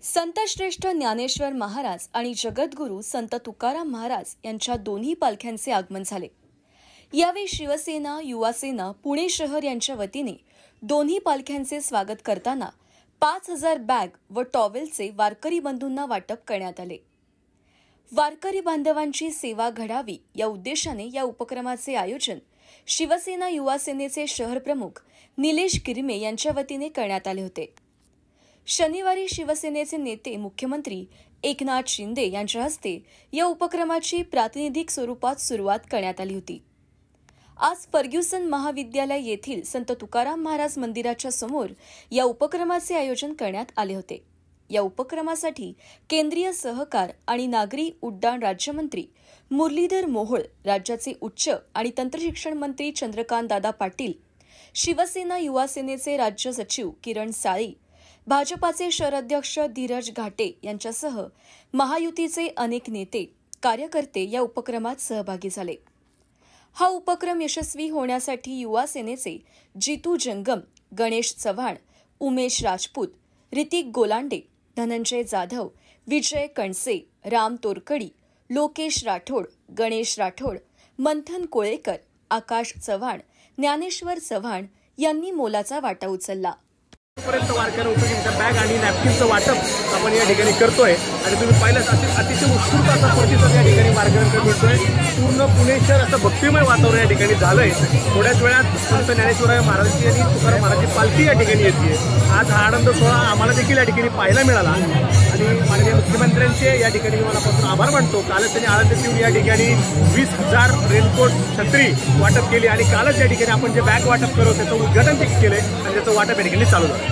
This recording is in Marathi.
संतश्रेष्ठ ज्ञानेश्वर महाराज आणि जगद्गुरू संत तुकाराम महाराज यांच्या दोन्ही पालख्यांचे आगमन झाले। यावेळी शिवसेना, युवासेना, पुणे शहर यांच्या वतीने दोन्ही पालख्यांचे स्वागत करताना 5000 बॅग व टॉवेलचे वारकरी बंधूंना वाटप करण्यात आले। वारकरी बांधवांची सेवा घडावी या उद्देशाने या उपक्रमाचे आयोजन शिवसेना युवासेनेचे शहर प्रमुख निलेश गिरमे यांच्या वतीने करण्यात आले होते। शनिवारी शिवसेनेचे नेते मुख्यमंत्री एकनाथ शिंदे यांच्या हस्ते या उपक्रमाची प्रातिनिधिक स्वरूपात सुरुवात करण्यात आली होती। आज फर्ग्युसन महाविद्यालय येथील संत तुकाराम महाराज मंदिराच्या समोर या उपक्रमाचे आयोजन करण्यात आले होते। या उपक्रमासाठी केंद्रीय सहकार आणि नागरी उड्डाण राज्यमंत्री मुरलीधर मोहोळ, राज्याचे उच्च आणि तंत्रशिक्षण मंत्री चंद्रकांत दादा पाटील, शिवसेना युवासेनेचे राज्य सचिव किरण साळी, भाजपाचे शहराध्यक्ष धीरज घाटे यांच्यासह महायुतीचे अनेक नेते, कार्यकर्ते या उपक्रमात सहभागी झाले। हा उपक्रम यशस्वी होण्यासाठी युवासेनेचे जितू जंगम, गणेश चव्हाण, उमेश राजपूत, ऋतिक गोलांडे, धनंजय जाधव, विजय कणसे, राम तोरकडी, लोकेश राठोड, गणेश राठोड, मंथन कोळेकर, आकाश चव्हाण, ज्ञानेश्वर चव्हाण यांनी मोलाचा वाटा उचलला। पर्यंत वारकऱ्यांना उपयोगीच्या बॅग आणि नॅपकिनचं वाटप आपण या ठिकाणी करतोय आणि तुम्ही पाहिलंच अतिशय उत्स्फूर्त असा प्रतिसाद या ठिकाणी वारकऱ्यांकडे मिळतोय। पूर्ण पुणे शहर असं भक्तिमय वातावरण या ठिकाणी झालंय। थोड्याच वेळात संत ज्ञानेश्वर महाराजांची आणि तुकाराम महाराजांची पालखी या ठिकाणी येते। आज हा आनंद सोहळा आम्हाला देखील या ठिकाणी पाहायला मिळाला आणि माननीय मुख्यमंत्र्यांचे या ठिकाणी मी मनापासून आभार मानतो। कालच त्यांनी आळंदीत येऊन या ठिकाणी 20,000 रेनकोट छत्री वाटप केली आणि कालच या ठिकाणी आपण जे बॅग वाटप करतो त्याचं उद्घाटन देखील केलंय आणि त्याचं वाटप या ठिकाणी चालू आहे।